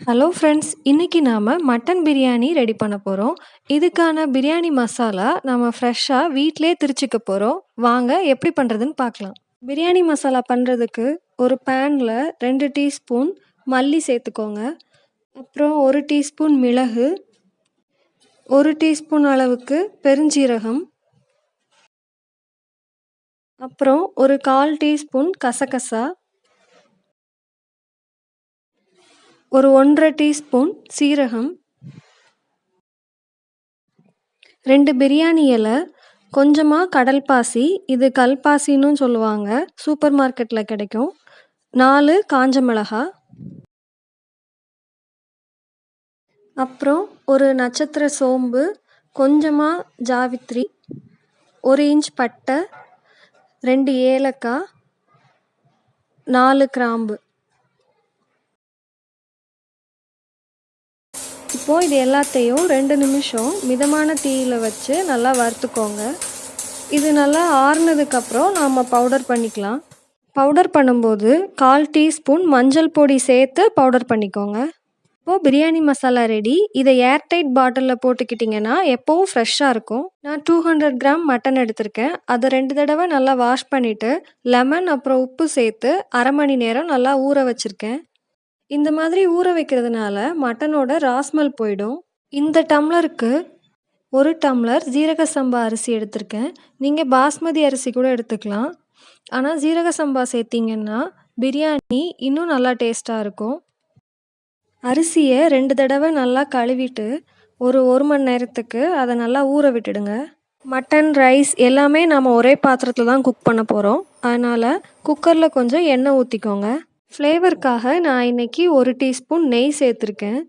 Hello friends, இன்னைக்கு நாம mutton biryani ready பண்ண போறோம். இதுக்கான பிரியாணி மசாலா நம்ம ஃப்ரெஷ்ஷா வீட்லயே திரிச்சுக்க போறோம். வாங்க எப்படி பண்றதுன்னு பார்க்கலாம். பிரியாணி மசாலா பண்றதுக்கு ஒரு பேன்ல 2 டீஸ்பூன் மல்லி சேர்த்துக்கோங்க. அப்புறம் 1 டீஸ்பூன் மிளகு, 1 டீஸ்பூன் அளவுக்கு பெருஞ்சீரகம், அப்புறம் ஒரு 1/4 டீஸ்பூன் கசகசா, ஒரு 1/2 டீஸ்பூன் சீரகம், 2 பிரியாணி இலை, கொஞ்சமா கடல் பாசி, இது கல்பாசின்னு சொல்லுவாங்க, சூப்பர் மார்க்கெட்ல கிடைக்கும், 4 காஞ்ச மிளகா, அப்புறம் ஒரு நட்சத்திர சோம்பு, கொஞ்சமா ஜாவித்ரி, 1 இன்ச் பட்டை, 2 ஏலக்காய், 4 கிராம்பு. இப்போ இது எல்லாத்தையும் 2 நிமிஷம் மிதமான தீயில வச்சு நல்லா வறுத்துக்கோங்க. இது நல்லா ஆறுனதுக்கப்புறம் நாம் பவுடர் பண்ணிக்கலாம். பவுடர் பண்ணும்போது 1/4 டீஸ்பூன் மஞ்சள் பொடி சேர்த்து பவுடர் பண்ணிக்கோங்க. இப்போது பிரியாணி மசாலா ரெடி. இதை ஏர்டைட் பாட்டிலில் போட்டுக்கிட்டிங்கன்னா எப்போவும் ஃப்ரெஷ்ஷாக இருக்கும். நான் 200 கிராம் மட்டன் எடுத்திருக்கேன். அதை 2 தடவை நல்லா வாஷ் பண்ணிவிட்டு லெமன் அப்புறம் உப்பு சேர்த்து 1/2 மணி நேரம் நல்லா ஊற வச்சுருக்கேன். இந்த மாதிரி ஊற வைக்கிறதுனால மட்டனோட ராஸ்மெல் போயிடும். இந்த டம்ளருக்கு 1 டம்ளர் ஜீரக சம்பா அரிசி எடுத்திருக்கேன். நீங்கள் பாஸ்மதி அரிசி கூட எடுத்துக்கலாம். ஆனால் ஜீரக சம்பா சேர்த்திங்கன்னா பிரியாணி இன்னும் நல்லா டேஸ்ட்டாக இருக்கும். அரிசியை 2 தடவை நல்லா கழுவிட்டு ஒரு 1 மணி நேரத்துக்கு அதை நல்லா ஊற விட்டுடுங்க. மட்டன், ரைஸ் எல்லாமே நம்ம ஒரே பாத்திரத்தில் தான் குக் பண்ண போகிறோம். அதனால் குக்கரில் கொஞ்சம் எண்ணெய் ஊற்றிக்கோங்க. ஃப்ளேவருக்காக நான் இன்றைக்கி 1 டீஸ்பூன் நெய் சேர்த்துருக்கேன்.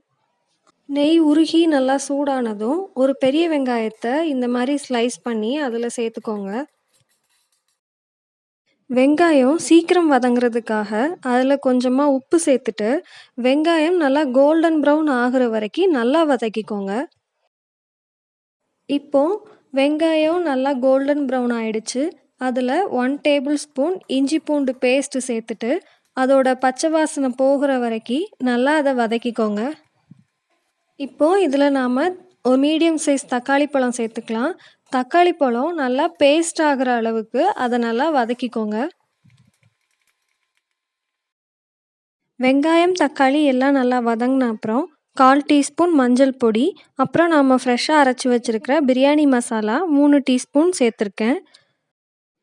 நெய் உருகி நல்லா சூடானதும் ஒரு பெரிய வெங்காயத்தை இந்த மாதிரி ஸ்லைஸ் பண்ணி அதில் சேர்த்துக்கோங்க. வெங்காயம் சீக்கிரம் வதங்குறதுக்காக அதில் கொஞ்சமாக உப்பு சேர்த்துட்டு வெங்காயம் நல்லா கோல்டன் ப்ரௌன் ஆகிற வரைக்கும் நல்லா வதக்கிக்கோங்க. இப்போ வெங்காயம் நல்லா கோல்டன் ப்ரௌன் ஆயிடுச்சு. அதில் 1 டேபிள் ஸ்பூன் இஞ்சி பூண்டு பேஸ்ட்டு சேர்த்துட்டு அதோட பச்சை வாசனை போகிற வரைக்கும் நல்லா அதை வதக்கிக்கோங்க. இப்போது இதில் நாம் ஒரு மீடியம் சைஸ் தக்காளி பழம் சேர்த்துக்கலாம். தக்காளி பழம் நல்லா பேஸ்ட் ஆகிற அளவுக்கு அதை நல்லா வதக்கிக்கோங்க. வெங்காயம், தக்காளி எல்லாம் நல்லா வதங்கின அப்புறம் 1/4 டீஸ்பூன் மஞ்சள் பொடி, அப்புறம் நாம் ஃப்ரெஷ்ஷாக அரைச்சி வச்சுருக்கிற பிரியாணி மசாலா 3 டீஸ்பூன் சேர்த்துருக்கேன்.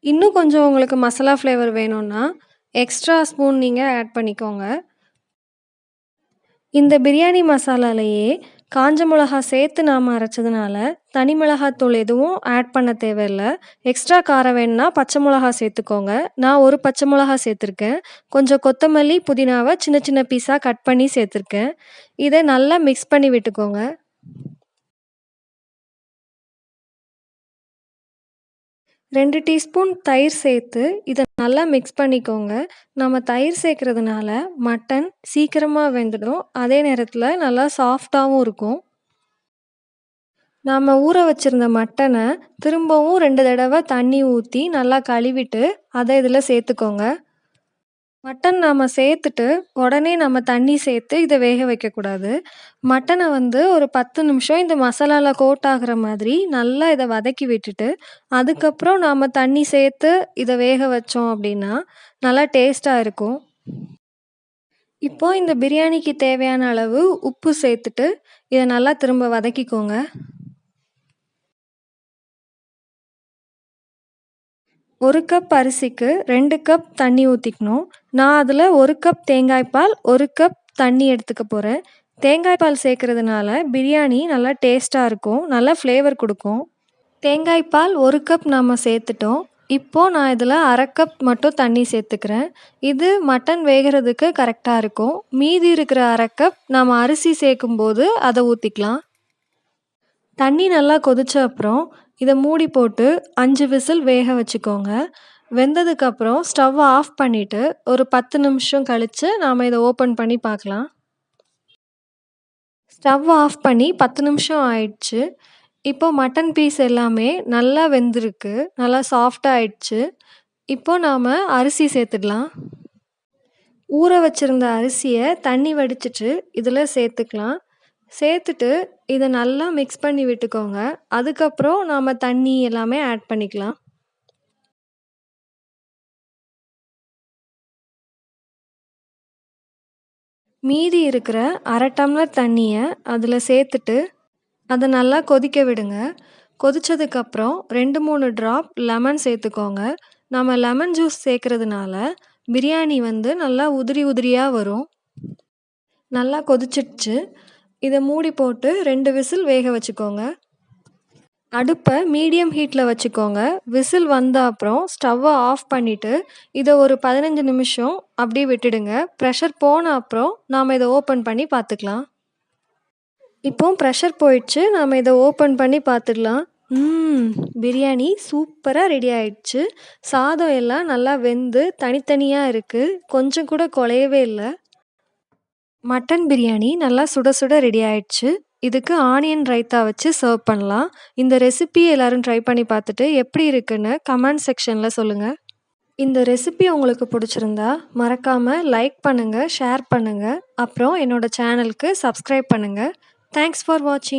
இன்னும் கொஞ்சம் உங்களுக்கு மசாலா ஃப்ளேவர் வேணும்னா எக்ஸ்ட்ரா ஸ்பூன் நீங்கள் ஆட் பண்ணிக்கோங்க. இந்த பிரியாணி மசாலாலேயே காஞ்ச மிளகா சேர்த்து நாம் அரைச்சதுனால தனி மிளகாத்தூள் எதுவும் ஆட் பண்ண தேவையில்லை. எக்ஸ்ட்ரா காரம் வேணுன்னா பச்சை மிளகா சேர்த்துக்கோங்க. நான் 1 பச்சை மிளகா சேர்த்துருக்கேன். கொஞ்சம் கொத்தமல்லி, புதினாவை சின்ன சின்ன பீஸாக கட் பண்ணி சேர்த்துருக்கேன். இதை நல்லா மிக்ஸ் பண்ணி விட்டுக்கோங்க. ரெண்டு டீஸ்பூன் தயிர் சேர்த்து இதை நல்லா மிக்ஸ் பண்ணிக்கோங்க. நம்ம தயிர் சேர்க்கறதுனால மட்டன் சீக்கிரமாக வெந்துடும். அதே நேரத்தில் நல்லா சாஃப்டாகவும் இருக்கும். நாம் ஊற வச்சுருந்த மட்டனை திரும்பவும் 2 தடவை தண்ணி ஊற்றி நல்லா கழுவிட்டு அதை இதில் சேர்த்துக்கோங்க. மட்டன் நாம் சேர்த்துட்டு உடனே நம்ம தண்ணி சேர்த்து இதை வேக வைக்கக்கூடாது. மட்டனை ஒரு 10 நிமிஷம் இந்த மசாலாவில் கோட் ஆகிற மாதிரி நல்லா இதை வதக்கி விட்டுட்டு அதுக்கப்புறம் நாம் தண்ணி சேர்த்து இதை வேக வச்சோம் அப்படின்னா நல்லா டேஸ்ட்டாக இருக்கும். இப்போ இந்த பிரியாணிக்கு தேவையான அளவு உப்பு சேர்த்துட்டு இதை நல்லா திரும்ப வதக்கிக்கோங்க. ஒரு கப் அரிசிக்கு 2 கப் தண்ணி ஊற்றிக்கணும். நான் அதில் 1 கப் தேங்காய் பால், 1 கப் தண்ணி எடுத்துக்க போகிறேன். தேங்காய் பால் சேர்க்கறதுனால பிரியாணி நல்லா டேஸ்ட்டாக இருக்கும், நல்லா ஃப்ளேவர் கொடுக்கும். தேங்காய் பால் 1 கப் நாம் சேர்த்துட்டோம். இப்போது நான் இதில் 1/2 கப் மட்டும் தண்ணி சேர்த்துக்கிறேன். இது மட்டன் வேகிறதுக்கு கரெக்டாக இருக்கும். மீதி இருக்கிற 1/2 கப் நாம் அரிசி சேர்க்கும்போது அதை ஊற்றிக்கலாம். தண்ணி நல்லா கொதிச்ச அப்புறம் இதை மூடி போட்டு 5 விசில் வேக வச்சுக்கோங்க. வெந்ததுக்கப்புறம் ஸ்டவ்வை ஆஃப் பண்ணிவிட்டு ஒரு 10 நிமிஷம் கழித்து நாம் இதை ஓப்பன் பண்ணி பார்க்கலாம். ஸ்டவ் ஆஃப் பண்ணி 10 நிமிஷம் ஆயிடுச்சு. இப்போ மட்டன் பீஸ் எல்லாமே நல்லா வெந்திருக்கு, நல்லா சாஃப்டாக ஆயிடுச்சு. இப்போ நாம் அரிசி சேர்த்துடலாம். ஊற வச்சிருந்த அரிசியை தண்ணி வடிச்சிட்டு இதில் சேர்த்துக்கலாம். சேர்த்துட்டு இதை நல்லா மிக்ஸ் பண்ணி விட்டுக்கோங்க. அதுக்கப்புறம் நாம் தண்ணி எல்லாமே ஆட் பண்ணிக்கலாம். மீதி இருக்கிற அரை டம்ளர் தண்ணியை அதில் சேர்த்துட்டு அதை நல்லா கொதிக்க விடுங்க. கொதிச்சதுக்கப்புறம் 2-3 ட்ராப் லெமன் சேர்த்துக்கோங்க. நம்ம லெமன் ஜூஸ் சேர்க்கறதுனால பிரியாணி நல்லா உதிரி உதிரியாக வரும். நல்லா கொதிச்சிடுச்சு. இதை மூடி போட்டு 2 விசில் வேக வச்சுக்கோங்க. அடுப்பை மீடியம் ஹீட்டில் வச்சுக்கோங்க. விசில் வந்த அப்புறம் ஸ்டவ்வை ஆஃப் பண்ணிவிட்டு இதை ஒரு 15 நிமிஷம் அப்படியே விட்டுடுங்க. ப்ரெஷர் போன அப்புறம் நாம் இதை ஓப்பன் பண்ணி பார்த்துக்கலாம். இப்போ ப்ரெஷர் போயிடுச்சு. நாம் இதை ஓப்பன் பண்ணி பார்த்துடலாம். பிரியாணி சூப்பராக ரெடி ஆயிடுச்சு. சாதம் எல்லாம் நல்லா வெந்து தனித்தனியாக இருக்குது. கொஞ்சம் கூட குலையவே இல்லை. மட்டன் பிரியாணி நல்லா சுட சுட ரெடி ஆயிடுச்சு. இதுக்கு ஆனியன் ரைத்தா வச்சு சர்வ் பண்ணலாம். இந்த ரெசிபியை எல்லாரும் ட்ரை பண்ணி பார்த்துட்டு எப்படி இருக்குன்னு கமெண்ட் செக்ஷனில் சொல்லுங்கள். இந்த ரெசிபி உங்களுக்கு பிடிச்சிருந்தா மறக்காமல் லைக் பண்ணுங்கள், ஷேர் பண்ணுங்கள். அப்புறம் என்னோட சேனலுக்கு சப்ஸ்கிரைப் பண்ணுங்கள். தேங்க்ஸ் ஃபார் வாட்சிங்.